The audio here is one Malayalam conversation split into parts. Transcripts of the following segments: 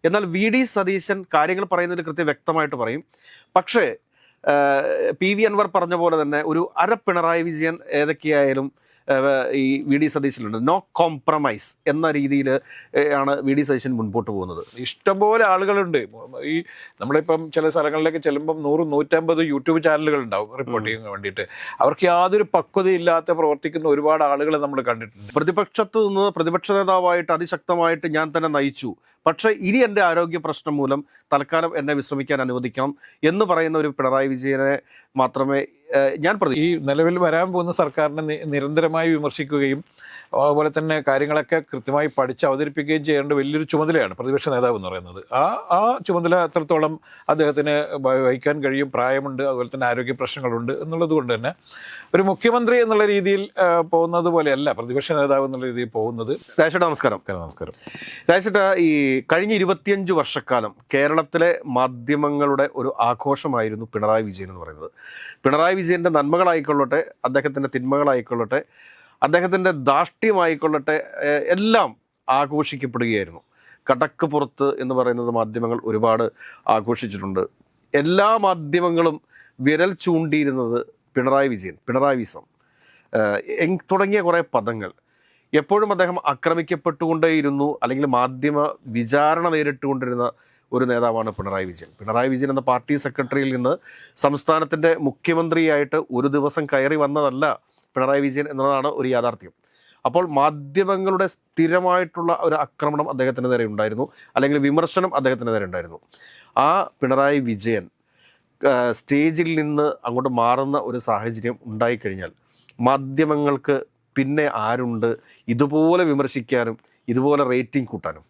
എന്നാൽ വി ഡി സതീശൻ കാര്യങ്ങൾ പറയുന്നതിൽ കൃത്യം വ്യക്തമായിട്ട് പറയും. പക്ഷേ പി വി അൻവർ പറഞ്ഞ പോലെ തന്നെ ഒരു അര പിണറായി വിജയൻ ഏതൊക്കെയായാലും ഈ വി ഡി സതീശനുണ്ട്. നോ കോംപ്രമൈസ് എന്ന രീതിയിൽ ആണ് വി ഡി സതീശൻ മുൻപോട്ട് പോകുന്നത്. ഇഷ്ടംപോലെ ആളുകളുണ്ട്. ഈ നമ്മളിപ്പം ചില സ്ഥലങ്ങളിലേക്ക് ചെല്ലുമ്പം 100-150 യൂട്യൂബ് ചാനലുകൾ ഉണ്ടാവും റിപ്പോർട്ട് ചെയ്യാൻ വേണ്ടിയിട്ട്. അവർക്ക് യാതൊരു പക്വതയില്ലാത്ത പ്രവർത്തിക്കുന്ന ഒരുപാട് ആളുകളെ നമ്മൾ കണ്ടിട്ടുണ്ട്. പ്രതിപക്ഷത്ത് നിന്ന് പ്രതിപക്ഷ നേതാവായിട്ട് അതിശക്തമായിട്ട് ഞാൻ തന്നെ നയിച്ചു, പക്ഷേ ഇനി എൻ്റെ ആരോഗ്യ പ്രശ്നം മൂലം തൽക്കാലം എന്നെ വിശ്രമിക്കാൻ അനുവദിക്കണം എന്ന് പറയുന്ന ഒരു പിണറായി വിജയനെ മാത്രമേ ഞാൻ ഈ നിലവിൽ വരാൻ പോകുന്ന സർക്കാരിനെ നിരന്തരമായി വിമർശിക്കുകയും അതുപോലെ തന്നെ കാര്യങ്ങളൊക്കെ കൃത്യമായി പഠിച്ച് അവതരിപ്പിക്കുകയും ചെയ്യേണ്ട വലിയൊരു ചുമതലയാണ് പ്രതിപക്ഷ നേതാവ് എന്ന് പറയുന്നത്. ആ ചുമതല എത്രത്തോളം അദ്ദേഹത്തിന് വഹിക്കാൻ കഴിയും, പ്രായമുണ്ട്, അതുപോലെ തന്നെ ആരോഗ്യ പ്രശ്നങ്ങളുണ്ട് എന്നുള്ളത് കൊണ്ട് തന്നെ ഒരു മുഖ്യമന്ത്രി എന്നുള്ള രീതിയിൽ പോകുന്നത് പോലെയല്ല പ്രതിപക്ഷ നേതാവ് എന്നുള്ള രീതിയിൽ പോകുന്നത്. രാജേട്ടാ നമസ്കാരം. നമസ്കാരം രാജേട്ടാ, ഈ കഴിഞ്ഞ 25 വർഷക്കാലം കേരളത്തിലെ മാധ്യമങ്ങളുടെ ഒരു ആഘോഷമായിരുന്നു പിണറായി വിജയൻ എന്ന് പറയുന്നത്. പിണറായി വിജയൻ്റെ നന്മകളായിക്കൊള്ളട്ടെ, അദ്ദേഹത്തിൻ്റെ തിന്മകളായിക്കൊള്ളട്ടെ, അദ്ദേഹത്തിൻ്റെ ധാർഷ്ട്യമായിക്കൊള്ളട്ടെ, എല്ലാം ആഘോഷിക്കപ്പെടുകയായിരുന്നു. കടക്ക് പുറത്ത് എന്ന് പറയുന്നത് മാധ്യമങ്ങൾ ഒരുപാട് ആഘോഷിച്ചിട്ടുണ്ട്. എല്ലാ മാധ്യമങ്ങളും വിരൽ ചൂണ്ടിയിരുന്നത് പിണറായി വിജയൻ, പിണറായിസം തുടങ്ങിയ കുറേ പദങ്ങൾ. എപ്പോഴും അദ്ദേഹം ആക്രമിക്കപ്പെട്ടുകൊണ്ടേയിരുന്നു, അല്ലെങ്കിൽ മാധ്യമ വിചാരണ നേരിട്ടുകൊണ്ടിരുന്ന ഒരു നേതാവാണ് പിണറായി വിജയൻ. പിണറായി വിജയൻ എന്ന പാർട്ടി സെക്രട്ടറിയിൽ നിന്ന് സംസ്ഥാനത്തിൻ്റെ മുഖ്യമന്ത്രിയായിട്ട് ഒരു ദിവസം കയറി വന്നതല്ല പിണറായി വിജയൻ എന്നതാണ് ഒരു യാഥാർത്ഥ്യം. അപ്പോൾ മാധ്യമങ്ങളുടെ സ്ഥിരമായിട്ടുള്ള ഒരു ആക്രമണം അദ്ദേഹത്തിന് നേരെ ഉണ്ടായിരുന്നു, അല്ലെങ്കിൽ വിമർശനം അദ്ദേഹത്തിന് നേരെ ഉണ്ടായിരുന്നു. ആ പിണറായി വിജയൻ സ്റ്റേജിൽ നിന്ന് അങ്ങോട്ട് മാറുന്ന ഒരു സാഹചര്യം ഉണ്ടായിക്കഴിഞ്ഞാൽ മാധ്യമങ്ങൾക്ക് പിന്നെ ആരുണ്ട് ഇതുപോലെ വിമർശിക്കാനും ഇതുപോലെ റേറ്റിംഗ് കൂട്ടാനും?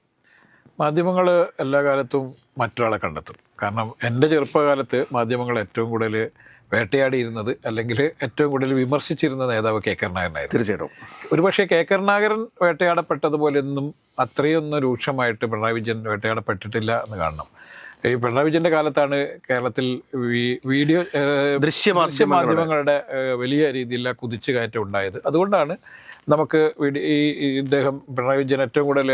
മാധ്യമങ്ങൾ എല്ലാ കാലത്തും മറ്റൊരാളെ കണ്ടെത്തും. കാരണം എൻ്റെ ചെറുപ്പകാലത്ത് മാധ്യമങ്ങൾ ഏറ്റവും കൂടുതൽ വേട്ടയാടിയിരുന്നത്, അല്ലെങ്കിൽ ഏറ്റവും കൂടുതൽ വിമർശിച്ചിരുന്ന നേതാവ് കെ കരുണാകരനായിരുന്നു. തീർച്ചയായിട്ടും. ഒരുപക്ഷെ കെ കരുണാകരൻ വേട്ടയാടപ്പെട്ടതുപോലെയൊന്നും അത്രയൊന്നും രൂക്ഷമായിട്ട് പിണറായി വിജയൻ വേട്ടയാടപ്പെട്ടിട്ടില്ല എന്ന് കാണണം. ഈ പിണറായി വിജയൻ്റെ കാലത്താണ് കേരളത്തിൽ വീഡിയോ ദൃശ്യമാധ്യമങ്ങളുടെ വലിയ രീതിയിലുള്ള കുതിച്ചുകയറ്റം ഉണ്ടായത്. അതുകൊണ്ടാണ് നമുക്ക് ഇദ്ദേഹം പിണറായി വിജയൻ ഏറ്റവും കൂടുതൽ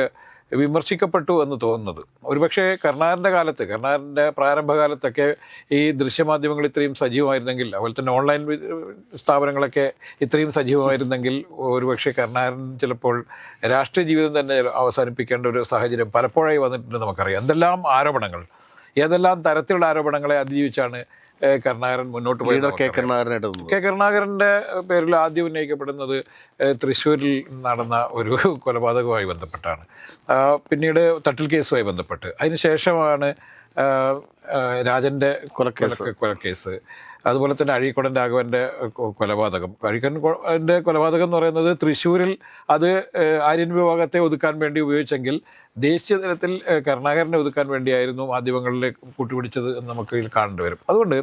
വിമർശിക്കപ്പെട്ടു എന്ന് തോന്നുന്നത്. ഒരുപക്ഷെ കരുണാകരൻ്റെ പ്രാരംഭകാലത്തൊക്കെ ഈ ദൃശ്യമാധ്യമങ്ങൾ ഇത്രയും സജീവമായിരുന്നെങ്കിൽ, അതുപോലെ തന്നെ ഓൺലൈൻ സ്ഥാപനങ്ങളൊക്കെ ഇത്രയും സജീവമായിരുന്നെങ്കിൽ ഒരുപക്ഷെ കരുണാകരൻ ചിലപ്പോൾ രാഷ്ട്രീയ ജീവിതം തന്നെ അവസാനിപ്പിക്കേണ്ട ഒരു സാഹചര്യം പലപ്പോഴായി വന്നിട്ടുണ്ട്. നമുക്കറിയാം എന്തെല്ലാം ഏതെല്ലാം തരത്തിലുള്ള ആരോപണങ്ങളെ അതിജീവിച്ചാണ് കരുണാകരൻ മുന്നോട്ട് പോയത്. കെ കരുണാകരൻ്റെ പേരിൽ ആദ്യം ഉന്നയിക്കപ്പെടുന്നത് തൃശ്ശൂരിൽ നടന്ന ഒരു കൊലപാതകവുമായി ബന്ധപ്പെട്ടാണ്. പിന്നീട് തട്ടിൽ കേസുമായി ബന്ധപ്പെട്ട്, അതിനുശേഷമാണ് രാജൻ്റെ കൊലക്കേസ്, അതുപോലെ തന്നെ അഴീക്കോടൻ രാഘവൻ്റെ കൊലപാതകം എന്ന് പറയുന്നത് തൃശ്ശൂരിൽ അത് ആര്യൻ വിഭാഗത്തെ ഒതുക്കാൻ വേണ്ടി ഉപയോഗിച്ചെങ്കിൽ ദേശീയ തലത്തിൽ കരുണാകരനെ ഒതുക്കാൻ വേണ്ടിയായിരുന്നു മാധ്യമങ്ങളിലെ കൂട്ടുപിടിച്ചത് എന്ന് നമുക്ക് ഇതിൽ കാണേണ്ടി വരും. അതുകൊണ്ട്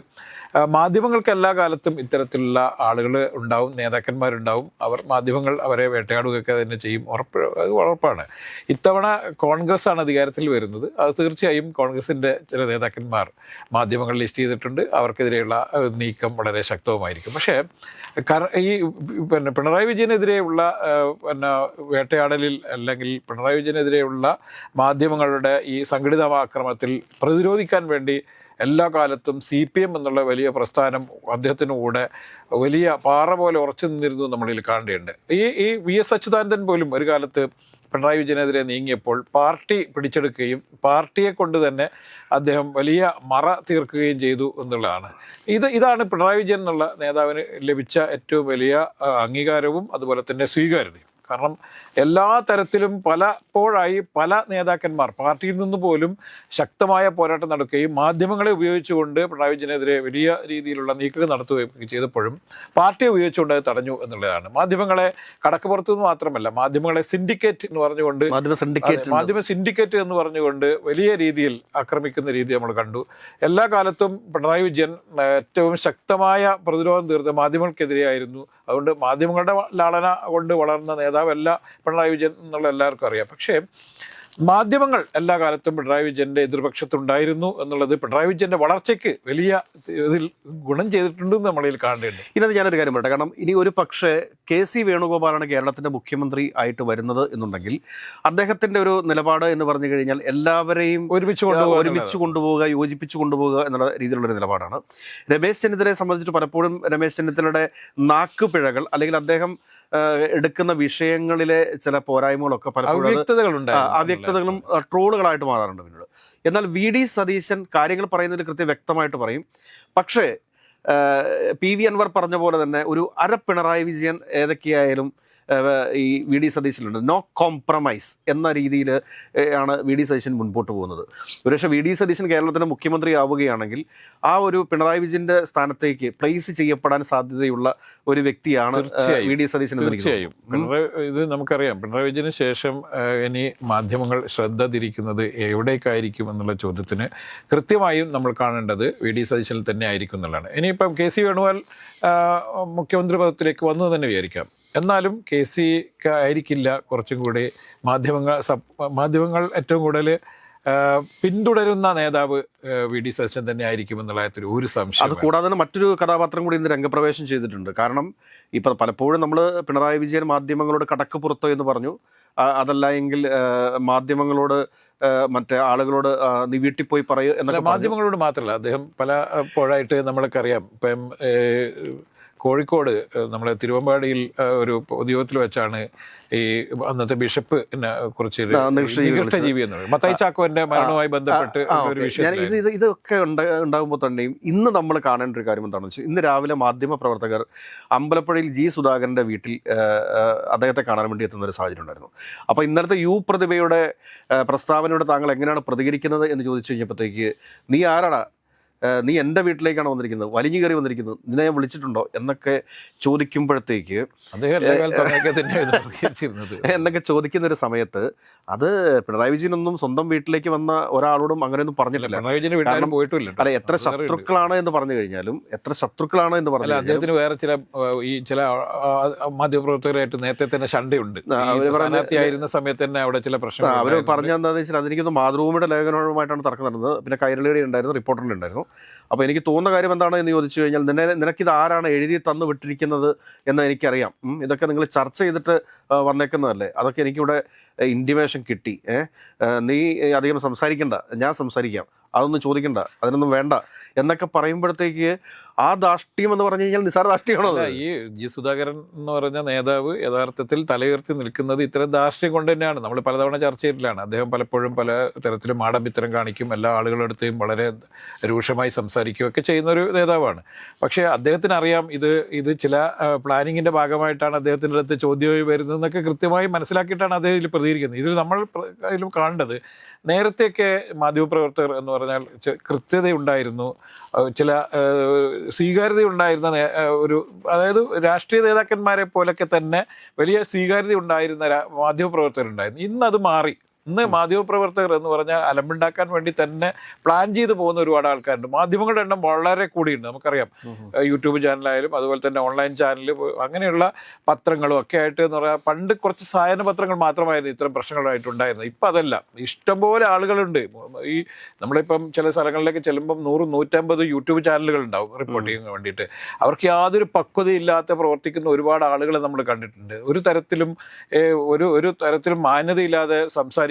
മാധ്യമങ്ങൾക്ക് എല്ലാ കാലത്തും ഇത്തരത്തിലുള്ള ആളുകൾ ഉണ്ടാവും, നേതാക്കന്മാരുണ്ടാവും. മാധ്യമങ്ങൾ അവരെ വേട്ടയാടുകയൊക്കെ തന്നെ ചെയ്യും, അത് ഉറപ്പാണ്. ഇത്തവണ കോൺഗ്രസ് ആണ് അധികാരത്തിൽ വരുന്നത്. അത് തീർച്ചയായും കോൺഗ്രസിൻ്റെ ചില നേതാക്കന്മാർ മാധ്യമങ്ങൾ ലിസ്റ്റ് ചെയ്തിട്ടുണ്ട്. അവർക്കെതിരെയുള്ള നീക്കം വളരെ ശക്തവുമായിരിക്കും. പക്ഷേ പിണറായി വിജയനെതിരെയുള്ള വേട്ടയാടലിൽ, അല്ലെങ്കിൽ പിണറായി വിജയനെതിരെയുള്ള മാധ്യമങ്ങളുടെ ഈ സംഘടിതമാക്രമണത്തിൽ പ്രതിരോധിക്കാൻ വേണ്ടി എല്ലാ കാലത്തും CPM എന്നുള്ള വലിയ പ്രസ്ഥാനം അദ്ദേഹത്തിന് കൂടെ വലിയ പാറ പോലെ ഉറച്ചു നിന്നിരുന്നു നമ്മളിൽ കാണേണ്ടതുണ്ട്. ഈ VS അച്യുതാനന്ദൻ പോലും ഒരു കാലത്ത് പിണറായി വിജയനെതിരെ നീങ്ങിയപ്പോൾ പാർട്ടി പിടിച്ചെടുക്കുകയും പാർട്ടിയെ കൊണ്ട് തന്നെ അദ്ദേഹം വലിയ മറ തീർക്കുകയും ചെയ്തു എന്നുള്ളതാണ്. ഇതാണ് പിണറായി വിജയൻ എന്നുള്ള നേതാവിന് ലഭിച്ച ഏറ്റവും വലിയ അംഗീകാരവും അതുപോലെ തന്നെ സ്വീകാര്യതയും. കാരണം എല്ലാ തരത്തിലും പലപ്പോഴായി പല നേതാക്കന്മാർ പാർട്ടിയിൽ നിന്ന് പോലും ശക്തമായ പോരാട്ടം നടക്കുകയും മാധ്യമങ്ങളെ ഉപയോഗിച്ചുകൊണ്ട് പിണറായി വിജയനെതിരെ വലിയ രീതിയിലുള്ള നീക്കങ്ങൾ നടത്തുകയും ചെയ്തപ്പോഴും പാർട്ടിയെ ഉപയോഗിച്ചുകൊണ്ട് അത് തടഞ്ഞു എന്നുള്ളതാണ്. മാധ്യമങ്ങളെ കടക്കുപുറത്തുനിന്ന് മാത്രമല്ല, മാധ്യമങ്ങളെ സിൻഡിക്കേറ്റ് എന്ന് പറഞ്ഞുകൊണ്ട് മാധ്യമ സിൻഡിക്കേറ്റ് എന്ന് പറഞ്ഞുകൊണ്ട് വലിയ രീതിയിൽ ആക്രമിക്കുന്ന രീതി നമ്മൾ കണ്ടു. എല്ലാ കാലത്തും പിണറായി വിജയൻ ഏറ്റവും ശക്തമായ പ്രതിരോധം തീർത്ത മാധ്യമങ്ങൾക്കെതിരെയായിരുന്നു. അതുകൊണ്ട് മാധ്യമങ്ങളുടെ ലാളന കൊണ്ട് വളർന്ന നേതാവല്ല പിണറായി വിജയൻ എന്നുള്ള എല്ലാവർക്കും അറിയാം. പക്ഷേ മാധ്യമങ്ങൾ എല്ലാ കാലത്തും പിണറായി വിജയന്റെ എതിർപക്ഷത്തുണ്ടായിരുന്നു എന്നുള്ളത് പിണറായി വിജയന്റെ വളർച്ചയ്ക്ക് വലിയ ഇതിൽ ഗുണം ചെയ്തിട്ടുണ്ടെന്ന് നമ്മളിൽ കാണേണ്ടതുണ്ട്. ഇതിനകത്ത് ഞാനൊരു കാര്യം പറയട്ടെ. കാരണം ഇനി ഒരു പക്ഷേ KC വേണുഗോപാലാണ് കേരളത്തിന്റെ മുഖ്യമന്ത്രി ആയിട്ട് വരുന്നത് എന്നുണ്ടെങ്കിൽ അദ്ദേഹത്തിന്റെ ഒരു നിലപാട് എന്ന് പറഞ്ഞു കഴിഞ്ഞാൽ എല്ലാവരെയും ഒരുമിച്ച് കൊണ്ടുപോവുക, യോജിപ്പിച്ച് കൊണ്ടുപോവുക എന്നുള്ള രീതിയിലുള്ളൊരു നിലപാടാണ്. രമേശ് ചെന്നിത്തലയെ സംബന്ധിച്ച് പലപ്പോഴും രമേശ് ചെന്നിത്തലയുടെ നാക്കുപിഴകൾ അല്ലെങ്കിൽ അദ്ദേഹം എടുക്കുന്ന വിഷയങ്ങളിലെ ചില പോരായ്മകളൊക്കെ പലപ്പോഴും അവ്യക്തതകളും ട്രോളുകളായിട്ട് മാറാറുണ്ട് പിന്നീട്. എന്നാൽ VD സതീശൻ കാര്യങ്ങൾ പറയുന്നതിൽ കൃത്യം വ്യക്തമായിട്ട് പറയും. പക്ഷേ PV അൻവർ പറഞ്ഞ പോലെ തന്നെ ഒരു അര പിണറായി വിജയൻ ഏതൊക്കെയായാലും ഈ VD സതീശനുണ്ട്. നോ കോംപ്രമൈസ് എന്ന രീതിയിൽ ആണ് VD സതീശൻ മുൻപോട്ട് പോകുന്നത്. ഒരുപക്ഷെ VD സതീശൻ കേരളത്തിന്റെ മുഖ്യമന്ത്രി ആവുകയാണെങ്കിൽ ആ ഒരു പിണറായി വിജയന്റെ സ്ഥാനത്തേക്ക് പ്ലേസ് ചെയ്യപ്പെടാൻ സാധ്യതയുള്ള ഒരു വ്യക്തിയാണ് VD സതീശൻ. തീർച്ചയായും ഇത് നമുക്കറിയാം. പിണറായി വിജയന് ശേഷം ഇനി മാധ്യമങ്ങൾ ശ്രദ്ധ തിരിക്കുന്നത് എവിടേക്കായിരിക്കും എന്നുള്ള ചോദ്യത്തിന് കൃത്യമായും നമ്മൾ കാണേണ്ടത് VD സതീശനിൽ തന്നെ ആയിരിക്കും എന്നുള്ളതാണ്. ഇനിയിപ്പം KC വേണുഗോപാൽ മുഖ്യമന്ത്രി പദത്തിലേക്ക് വന്നു തന്നെ വിചാരിക്കാം. എന്നാലും KC ആയിരിക്കില്ല കുറച്ചും കൂടി മാധ്യമങ്ങൾ ഏറ്റവും കൂടുതൽ പിന്തുടരുന്ന നേതാവ് VD സതീശൻ തന്നെ ആയിരിക്കും എന്നുള്ള ഒരു സംശയം. അത് കൂടാതെ തന്നെ മറ്റൊരു കഥാപാത്രം കൂടി ഇന്ന് രംഗപ്രവേശം ചെയ്തിട്ടുണ്ട്. കാരണം ഇപ്പം പലപ്പോഴും നമ്മൾ പിണറായി വിജയൻ മാധ്യമങ്ങളോട് കടക്ക് പുറത്തോ എന്ന് പറഞ്ഞു, അതല്ല എങ്കിൽ മാധ്യമങ്ങളോട് മറ്റേ ആളുകളോട് നീ വീട്ടിൽ പോയി പറയൂ എന്നൊക്കെ. മാധ്യമങ്ങളോട് മാത്രമല്ല, അദ്ദേഹം പലപ്പോഴായിട്ട് നമ്മളൊക്കെ അറിയാം. ഇപ്പം കോഴിക്കോട് നമ്മളെ തിരുവമ്പാടിയിൽ ഒരു പൊതുയോഗത്തിൽ വെച്ചാണ് ഈ അന്നത്തെ ബിഷപ്പിനെ കുറിച്ച് നികൃഷ്ടജീവി എന്ന് പറയും മത്തായി ചാക്കോന്റെ മരണവുമായി ബന്ധപ്പെട്ട് ഒരു വിഷയം. ഇതൊക്കെ ഉണ്ടാകുമ്പോൾ തന്നെയും ഇന്ന് നമ്മൾ കാണേണ്ട ഒരു കാര്യം എന്താണെന്ന് വെച്ചാൽ, ഇന്ന് രാവിലെ മാധ്യമ പ്രവർത്തകർ അമ്പലപ്പുഴയിൽ G സുധാകരന്റെ വീട്ടിൽ അദ്ദേഹത്തെ കാണാൻ വേണ്ടി എത്തുന്ന ഒരു സാഹചര്യം ഉണ്ടായിരുന്നു. അപ്പോൾ ഇന്നലത്തെ പ്രതിഭയുടെ പ്രസ്താവനയോട് താങ്കൾ എങ്ങനെയാണ് പ്രതികരിക്കുന്നത് എന്ന് ചോദിച്ചു കഴിഞ്ഞപ്പോഴത്തേക്ക്, നീ ആരാടാ, നീ എൻ്റെ വീട്ടിലേക്കാണ് വന്നിരിക്കുന്നത്, വലിഞ്ഞു കയറി വന്നിരിക്കുന്നത്, നിന്നെ ഞാൻ വിളിച്ചിട്ടുണ്ടോ എന്നൊക്കെ ചോദിക്കുമ്പോഴത്തേക്ക് എന്നൊക്കെ ചോദിക്കുന്ന ഒരു സമയത്ത് അത് പിണറായി വിജയനൊന്നും സ്വന്തം വീട്ടിലേക്ക് വന്ന ഒരാളോടും അങ്ങനെയൊന്നും പറഞ്ഞിട്ടില്ല. അല്ല, എത്ര ശത്രുക്കളാണ് എന്ന് പറഞ്ഞു കഴിഞ്ഞാലും അദ്ദേഹത്തിന് വേറെ ചില മാധ്യമപ്രവർത്തകരായിട്ട് നേരത്തെ തന്നെ ശണ്ടയുണ്ട്. ആയിരുന്ന സമയത്ത് തന്നെ അവിടെ ചില പ്രശ്നങ്ങൾ അവർ പറഞ്ഞെന്താണെന്ന് വെച്ചാൽ, അതെനിക്കൊന്ന് മാതൃഭൂമിയുടെ ലേഖനവുമായിട്ടാണ് തർക്കം നടന്നത്. പിന്നെ കൈരളിയുടെ ഉണ്ടായിരുന്നു, റിപ്പോർട്ടറിൻ്റെ ഉണ്ടായിരുന്നു. അപ്പോൾ എനിക്ക് തോന്നുന്ന കാര്യം എന്താണ് എന്ന് ചോദിച്ചു കഴിഞ്ഞാൽ, നിനക്കിത് ആരാണ് എഴുതി തന്നു വിട്ടിരിക്കുന്നത് എന്ന് എനിക്കറിയാം. ഇതൊക്കെ നിങ്ങൾ ചർച്ച ചെയ്തിട്ട് വന്നേക്കുന്നതല്ലേ, അതൊക്കെ എനിക്കിവിടെ ഇൻറ്റിമേഷൻ കിട്ടി. നീ അധികം സംസാരിക്കണ്ട, ഞാൻ സംസാരിക്കാം, അതൊന്നും ചോദിക്കണ്ട, അതിനൊന്നും വേണ്ട എന്നൊക്കെ പറയുമ്പോഴത്തേക്ക് ആ ധാർഷ്ട്യം എന്ന് പറഞ്ഞു കഴിഞ്ഞാൽ നിസ്സാര ധാർഷ്ട്യമാണോ? ഈ G സുധാകരൻ എന്ന് പറഞ്ഞ നേതാവ് യഥാർത്ഥത്തിൽ തലയുയർത്തി നിൽക്കുന്നത് ഇത്തരം ധാർഷ്ട്യം കൊണ്ട് തന്നെയാണ്. നമ്മൾ പലതവണ ചർച്ച ചെയ്തിട്ടാണ്. അദ്ദേഹം പലപ്പോഴും പല തരത്തിലും മാടമ്പിത്തരം കാണിക്കും, എല്ലാ ആളുകളുടെ അടുത്തേയും വളരെ രൂക്ഷമായി സംസാരിക്കുകയൊക്കെ ചെയ്യുന്ന ഒരു നേതാവാണ്. പക്ഷേ അദ്ദേഹത്തിന് അറിയാം ഇത് ചില പ്ലാനിങ്ങിന്റെ ഭാഗമായിട്ടാണ് അദ്ദേഹത്തിൻ്റെ അടുത്ത് ചോദ്യം വരുന്നതെന്നൊക്കെ കൃത്യമായി മനസ്സിലാക്കിയിട്ടാണ് അദ്ദേഹം ഇതിൽ പ്രതികരിക്കുന്നത്. ഇതിൽ നമ്മൾ അതിലും കാണേണ്ടത്, നേരത്തെയൊക്കെ മാധ്യമപ്രവർത്തകർ എന്ന് പറഞ്ഞാൽ കൃത്യതയുണ്ടായിരുന്നു, ചില സ്വീകാര്യത ഉണ്ടായിരുന്ന അതായത് രാഷ്ട്രീയ നേതാക്കന്മാരെ പോലൊക്കെ തന്നെ വലിയ സ്വീകാര്യത ഉണ്ടായിരുന്ന മാധ്യമപ്രവർത്തകരുണ്ടായിരുന്നു. ഇന്നത് മാറി. ഇന്ന് മാധ്യമപ്രവർത്തകർ എന്ന് പറഞ്ഞാൽ അലമ്പുണ്ടാക്കാൻ വേണ്ടി തന്നെ പ്ലാൻ ചെയ്ത് പോകുന്ന ഒരുപാട് ആൾക്കാരുണ്ട്. മാധ്യമങ്ങളുടെ എണ്ണം വളരെ കൂടിയുണ്ട്. നമുക്കറിയാം, യൂട്യൂബ് ചാനലായാലും അതുപോലെ തന്നെ ഓൺലൈൻ ചാനൽ, അങ്ങനെയുള്ള പത്രങ്ങളും ഒക്കെ ആയിട്ട് എന്ന് പറഞ്ഞാൽ പണ്ട് കുറച്ച് സായന പത്രങ്ങൾ മാത്രമായിരുന്നു ഇത്തരം പ്രശ്നങ്ങളായിട്ടുണ്ടായിരുന്നത്. ഇപ്പം അതല്ല, ഇഷ്ടംപോലെ ആളുകളുണ്ട്. ഈ നമ്മളിപ്പം ചില സ്ഥലങ്ങളിലേക്ക് ചെല്ലുമ്പം 100-150 യൂട്യൂബ് ചാനലുകൾ ഉണ്ടാവും റിപ്പോർട്ട് ചെയ്യാൻ വേണ്ടിയിട്ട്. അവർക്ക് യാതൊരു പക്വതയില്ലാത്ത പ്രവർത്തിക്കുന്ന ഒരുപാട് ആളുകളെ നമ്മൾ കണ്ടിട്ടുണ്ട്. ഒരു തരത്തിലും മാന്യതയില്ലാതെ സംസാരിക്കുകയും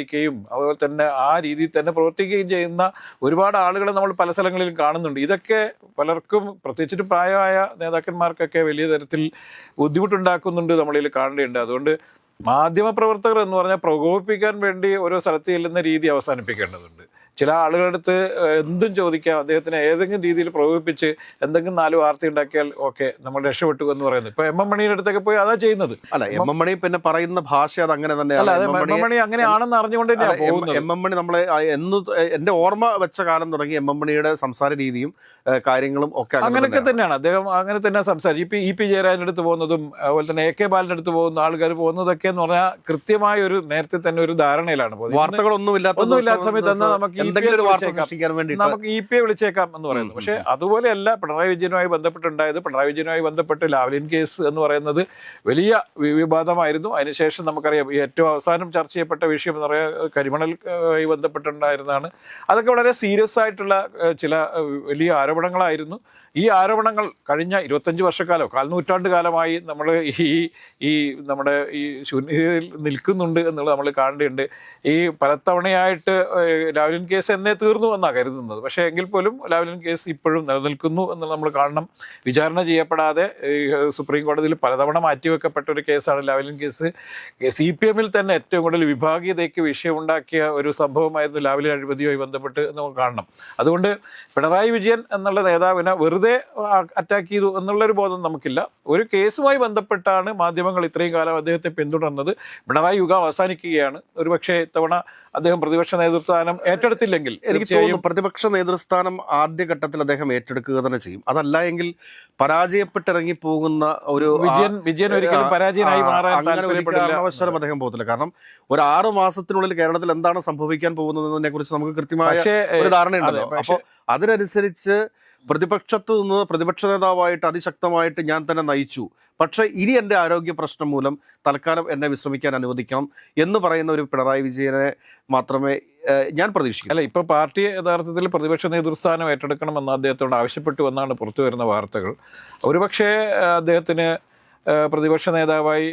അതുപോലെ തന്നെ ആ രീതിയിൽ തന്നെ പ്രവർത്തിക്കുകയും ചെയ്യുന്ന ഒരുപാട് ആളുകളെ നമ്മൾ പല സ്ഥലങ്ങളിലും കാണുന്നുണ്ട്. ഇതൊക്കെ പലർക്കും, പ്രത്യേകിച്ചിട്ട് പ്രായമായ നേതാക്കന്മാർക്കൊക്കെ വലിയ തരത്തിൽ ബുദ്ധിമുട്ടുണ്ടാക്കുന്നുണ്ട്, നമ്മളിൽ കാണേണ്ടതുണ്ട്. അതുകൊണ്ട് മാധ്യമപ്രവർത്തകർ എന്ന് പറഞ്ഞാൽ പ്രകോപിപ്പിക്കാൻ വേണ്ടി ഓരോ സ്ഥലത്ത് ചെല്ലുന്ന രീതി അവസാനിപ്പിക്കേണ്ടതുണ്ട്. ചില ആളുകളുടെ അടുത്ത് എന്തും ചോദിക്കാം, അദ്ദേഹത്തിനെ ഏതെങ്കിലും രീതിയിൽ പ്രകോപിപ്പിച്ച് എന്തെങ്കിലും 4 വാർത്ത ഉണ്ടാക്കിയാൽ ഓക്കെ, നമ്മൾ രക്ഷപ്പെട്ടു എന്ന് പറയുന്നത്. ഇപ്പൊ MM മണിയുടെ അടുത്തൊക്കെ പോയി അതാ ചെയ്യുന്നത്. അല്ല, MM മണി പിന്നെ പറയുന്ന ഭാഷ അത് അങ്ങനെ തന്നെയാണ്. MM മണി അങ്ങനെയാണെന്ന് അറിഞ്ഞുകൊണ്ട് MM മണി നമ്മളെ എന്റെ ഓർമ്മ വെച്ച കാലം തുടങ്ങി MM മണിയുടെ സംസാര രീതിയും കാര്യങ്ങളും ഒക്കെ അങ്ങനെയൊക്കെ തന്നെയാണ്. അദ്ദേഹം അങ്ങനെ തന്നെ സംസാരിച്ചു. ഇപ്പൊ EP ജയരാജന്റെ അടുത്ത് പോകുന്നതും അതുപോലെ തന്നെ AK ബാലന്റെ അടുത്ത് പോകുന്ന ആൾക്കാർ പോകുന്നതൊക്കെ എന്ന് പറഞ്ഞാൽ കൃത്യമായ ഒരു നേരത്തെ തന്നെ ഒരു ധാരണയിലാണ്. വാർത്തകളൊന്നുമില്ലാത്ത സമയത്ത് എന്നാൽ നമുക്ക് എന്തെങ്കിലും ഒരു വാർത്ത സൃഷ്ടിക്കാൻ വേണ്ടി നമുക്ക് ഇ.പി.യെ വിളിച്ചേക്കാം എന്ന് പറയുന്നത്. പക്ഷേ അതുപോലെയല്ല പിണറായി വിജയനുമായി ബന്ധപ്പെട്ടുണ്ടായത്. പിണറായി വിജയനുമായി ബന്ധപ്പെട്ട് ലാവ്ലിൻ കേസ് എന്ന് പറയുന്നത് വലിയ വിവാദമായിരുന്നു. അതിനുശേഷം നമുക്കറിയാം ഏറ്റവും അവസാനം ചർച്ച ചെയ്യപ്പെട്ട വിഷയം എന്ന് പറയുക കരിമണലുമായി ബന്ധപ്പെട്ടുണ്ടായിരുന്നതാണ്. അതൊക്കെ വളരെ സീരിയസ് ആയിട്ടുള്ള ചില വലിയ ആരോപണങ്ങളായിരുന്നു. ഈ ആരോപണങ്ങൾ കഴിഞ്ഞ 25 വർഷക്കാലം, കാൽനൂറ്റാണ്ട് കാലമായി നമ്മൾ ഈ നമ്മുടെ ഈ ശൂന്യതയിൽ നിൽക്കുന്നുണ്ട് എന്നുള്ളത് നമ്മൾ കാണേണ്ടതുണ്ട്. ഈ പലതവണയായിട്ട് ലാവ്ലിൻ കേസ് എന്നേ തീർന്നു എന്നാണ് കരുതുന്നത്. പക്ഷേ എങ്കിൽ പോലും ലാവ്ലിൻ കേസ് ഇപ്പോഴും നിലനിൽക്കുന്നു എന്നുള്ളത് നമ്മൾ കാണണം. വിചാരണ ചെയ്യപ്പെടാതെ സുപ്രീം കോടതിയിൽ പലതവണ മാറ്റിവെക്കപ്പെട്ട ഒരു കേസാണ് ലാവ്ലിൻ കേസ്. CPM-ൽ തന്നെ ഏറ്റവും കൂടുതൽ വിഭാഗീയതയ്ക്ക് വിഷയമുണ്ടാക്കിയ ഒരു സംഭവമായിരുന്നു ലാവ്ലിൻ അഴിമതിയുമായി ബന്ധപ്പെട്ട് നമുക്ക് കാണണം. അതുകൊണ്ട് പിണറായി വിജയൻ എന്നുള്ള നേതാവിനെ വെറുതെ അറ്റാക്ക് ചെയ്തു എന്നുള്ളൊരു ബോധം നമുക്കില്ല. ഒരു കേസുമായി ബന്ധപ്പെട്ടാണ് മാധ്യമങ്ങൾ ഇത്രയും കാലം അദ്ദേഹത്തെ പിന്തുടർന്നത്. പിണറായി യുഗം അവസാനിക്കുകയാണ്. ഒരുപക്ഷെ ഇത്തവണ അദ്ദേഹം പ്രതിപക്ഷ നേതൃസ്ഥാനം ഏറ്റെടുത്തില്ലെങ്കിൽ എനിക്ക് തോന്നുന്നു പ്രതിപക്ഷ നേതൃസ്ഥാനം ആദ്യഘട്ടത്തിൽ അദ്ദേഹം ഏറ്റെടുക്കുക തന്നെ ചെയ്യും. അതല്ല എങ്കിൽ പരാജയപ്പെട്ടിറങ്ങി പോകുന്ന ഒരു വിജയൻ ഒരിക്കലും പരാജയനായി മാറാൻ കാരണവശാലും അദ്ദേഹം പോകത്തില്ല. കാരണം ഒരു 6 മാസത്തിനുള്ളിൽ കേരളത്തിൽ എന്താണ് സംഭവിക്കാൻ പോകുന്നതിനെ കുറിച്ച് നമുക്ക് കൃത്യമായ ഒരു ധാരണയുണ്ടല്ലോ. അപ്പോൾ അതിനനുസരിച്ച് പ്രതിപക്ഷത്ത് നിന്ന് പ്രതിപക്ഷ നേതാവായിട്ട് അതിശക്തമായിട്ട് ഞാൻ തന്നെ നയിച്ചു, പക്ഷേ ഇനി എൻ്റെ ആരോഗ്യ പ്രശ്നം മൂലം തൽക്കാലം എന്നെ വിശ്രമിക്കാൻ അനുവദിക്കണം എന്ന് പറയുന്ന ഒരു പിണറായി വിജയനെ മാത്രമേ ഞാൻ പ്രതീക്ഷിക്കുന്നു. അല്ല, ഇപ്പോൾ പാർട്ടി യഥാർത്ഥത്തിൽ പ്രതിപക്ഷ നേതൃസ്ഥാനം ഏറ്റെടുക്കണമെന്ന് അദ്ദേഹത്തോട് ആവശ്യപ്പെട്ടു എന്നാണ് പുറത്തു വരുന്ന വാർത്തകൾ. ഒരുപക്ഷെ അദ്ദേഹത്തിന് പ്രതിപക്ഷ നേതാവായി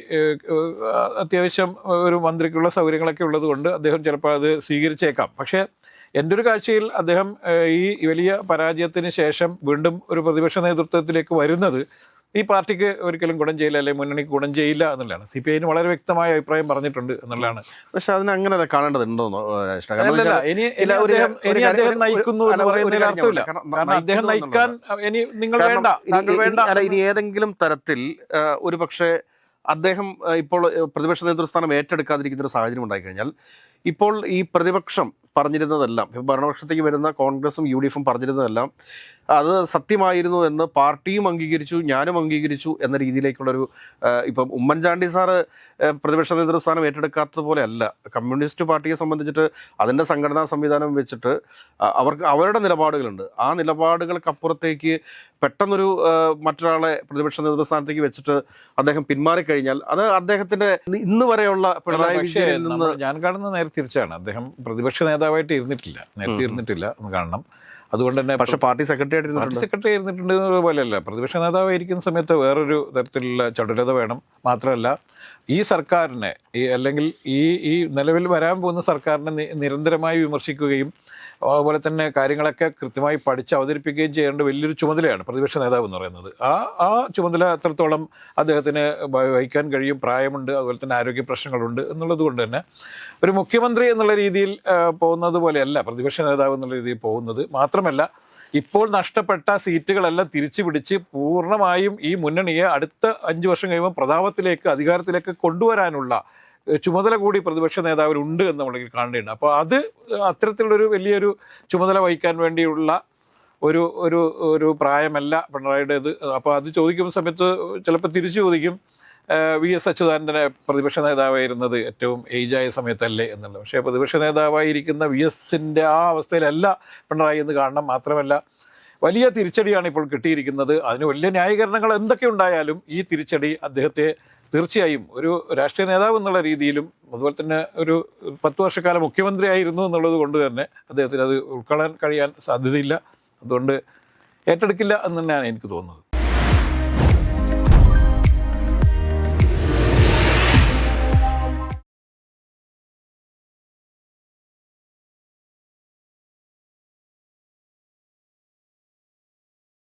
അത്യാവശ്യം ഒരു മന്ത്രിക്കുള്ള സൗകര്യങ്ങളൊക്കെ ഉള്ളതുകൊണ്ട് അദ്ദേഹം ചിലപ്പോൾ അത് സ്വീകരിച്ചേക്കാം. പക്ഷേ എൻ്റെ ഒരു കാഴ്ചയിൽ അദ്ദേഹം ഈ വലിയ പരാജയത്തിന് ശേഷം വീണ്ടും ഒരു പ്രതിപക്ഷ നേതൃത്വത്തിലേക്ക് വരുന്നത് ഈ പാർട്ടിക്ക് ഒരിക്കലും ഗുണം ചെയ്യില്ല, അല്ലെങ്കിൽ മുന്നണിക്ക് ഗുണം ചെയ്യില്ല എന്നുള്ളതാണ്. CPI വളരെ വ്യക്തമായ അഭിപ്രായം പറഞ്ഞിട്ടുണ്ട് എന്നുള്ളതാണ്. പക്ഷെ അതിന് അങ്ങനെ കാണേണ്ടതുണ്ടോ? ഇനി അദ്ദേഹം നയിക്കുന്നു എന്ന് പറയുന്നതിൽ അർത്ഥമില്ല. കാരണം അദ്ദേഹം നയിക്കാൻ ഇനി നിങ്ങൾ വേണ്ട. ഇനി ഏതെങ്കിലും തരത്തിൽ ഒരു പക്ഷേ അദ്ദേഹം ഇപ്പോൾ പ്രതിപക്ഷ നേതൃസ്ഥാനം ഏറ്റെടുക്കാതിരിക്കുന്ന ഒരു സാഹചര്യം ഉണ്ടായിക്കഴിഞ്ഞാൽ ഇപ്പോൾ ഈ പ്രതിപക്ഷം പറഞ്ഞിരുന്നതെല്ലാം, ഭരണപക്ഷത്തേക്ക് വരുന്ന കോൺഗ്രസും UDF-ഉം പറഞ്ഞിരുന്നതെല്ലാം അത് സത്യമായിരുന്നു എന്ന് പാർട്ടിയും അംഗീകരിച്ചു, ഞാനും അംഗീകരിച്ചു എന്ന രീതിയിലേക്കുള്ളൊരു ഇപ്പം ഉമ്മൻചാണ്ടി സാറ് പ്രതിപക്ഷ നേതൃസ്ഥാനം ഏറ്റെടുക്കാത്തതുപോലെ അല്ല. കമ്മ്യൂണിസ്റ്റ് പാർട്ടിയെ സംബന്ധിച്ചിട്ട് അതിൻ്റെ സംഘടനാ സംവിധാനം വെച്ചിട്ട് അവർക്ക് അവരുടെ നിലപാടുകളുണ്ട്. ആ നിലപാടുകൾക്കപ്പുറത്തേക്ക് പെട്ടെന്നൊരു മറ്റൊരാളെ പ്രതിപക്ഷ നേതൃസ്ഥാനത്തേക്ക് വെച്ചിട്ട് അദ്ദേഹം പിന്മാറിക്കഴിഞ്ഞാൽ അത് അദ്ദേഹത്തിന്റെ ഇന്ന് വരെയുള്ള പിണറായി വിജയനിൽ നിന്ന് ഞാൻ കാണുന്ന നേരെ തിരിച്ചാണ്. അദ്ദേഹം പ്രതിപക്ഷ നേതാവായിട്ട് ഇരുന്നിട്ടില്ല, നേരത്തെ ഇരുന്നിട്ടില്ല എന്ന് കാണണം. അതുകൊണ്ട് തന്നെ പക്ഷേ പാർട്ടി സെക്രട്ടറി ഇരുന്നിട്ടുണ്ട് പോലെയല്ല. പ്രതിപക്ഷ നേതാവായിരിക്കുന്ന സമയത്ത് വേറൊരു തരത്തിലുള്ള ചടുലത വേണം. മാത്രമല്ല ഈ സർക്കാരിനെ അല്ലെങ്കിൽ ഈ നിലവിൽ വരാൻ പോകുന്ന സർക്കാരിനെ നിരന്തരമായി വിമർശിക്കുകയും അതുപോലെ തന്നെ കാര്യങ്ങളൊക്കെ കൃത്യമായി പഠിച്ച് അവതരിപ്പിക്കുകയും ചെയ്യേണ്ട വലിയൊരു ചുമതലയാണ് പ്രതിപക്ഷ നേതാവ് എന്ന് പറയുന്നത്. ആ ചുമതല എത്രത്തോളം അദ്ദേഹത്തിന് വഹിക്കാൻ കഴിയും, പ്രായമുണ്ട്, അതുപോലെ തന്നെ ആരോഗ്യ പ്രശ്നങ്ങളുണ്ട് എന്നുള്ളത് കൊണ്ട് തന്നെ ഒരു മുഖ്യമന്ത്രി എന്നുള്ള രീതിയിൽ പോകുന്നത് പോലെയല്ല പ്രതിപക്ഷ നേതാവ് എന്നുള്ള രീതിയിൽ പോകുന്നത്. മാത്രമല്ല ഇപ്പോൾ നഷ്ടപ്പെട്ട സീറ്റുകളെല്ലാം തിരിച്ചു പിടിച്ച് പൂർണ്ണമായും ഈ മുന്നണിയെ അടുത്ത 5 വർഷം കഴിയുമ്പോൾ പ്രതാപത്തിലേക്ക്, അധികാരത്തിലേക്ക് കൊണ്ടുവരാനുള്ള ചുമതല കൂടി പ്രതിപക്ഷ നേതാവിനുണ്ട് എന്ന് നമ്മൾ കാണേണ്ടതുണ്ട്. അപ്പോൾ അത് അത്തരത്തിലുള്ളൊരു വലിയൊരു ചുമതല വഹിക്കാൻ വേണ്ടിയുള്ള ഒരു പ്രായമല്ല പിണറായിയുടേത്. അപ്പോൾ അത് ചോദിക്കുന്ന സമയത്ത് ചിലപ്പോൾ തിരിച്ചു ചോദിക്കും VS അച്യുതാനന്ദനെ പ്രതിപക്ഷ നേതാവായിരുന്നത് ഏറ്റവും ഏജായ സമയത്തല്ലേ എന്നുള്ളത്. പക്ഷേ പ്രതിപക്ഷ നേതാവായിരിക്കുന്ന VS-ൻ്റെ ആ അവസ്ഥയിലല്ല പിണറായി എന്ന് കാണണം. മാത്രമല്ല വലിയ തിരിച്ചടിയാണ് ഇപ്പോൾ കിട്ടിയിരിക്കുന്നത്. അതിന് വലിയ ന്യായീകരണങ്ങൾ എന്തൊക്കെ ഉണ്ടായാലും ഈ തിരിച്ചടി അദ്ദേഹത്തെ തീർച്ചയായും ഒരു രാഷ്ട്രീയ നേതാവ് എന്നുള്ള രീതിയിലും അതുപോലെ തന്നെ ഒരു 10 വർഷക്കാലം മുഖ്യമന്ത്രിയായിരുന്നു എന്നുള്ളത് കൊണ്ട് തന്നെ അദ്ദേഹത്തിന് അത് ഉൾക്കൊള്ളാൻ കഴിയാൻ സാധ്യതയില്ല. അതുകൊണ്ട് ഏറ്റെടുക്കില്ല എന്ന് തന്നെയാണ് എനിക്ക് തോന്നുന്നത്.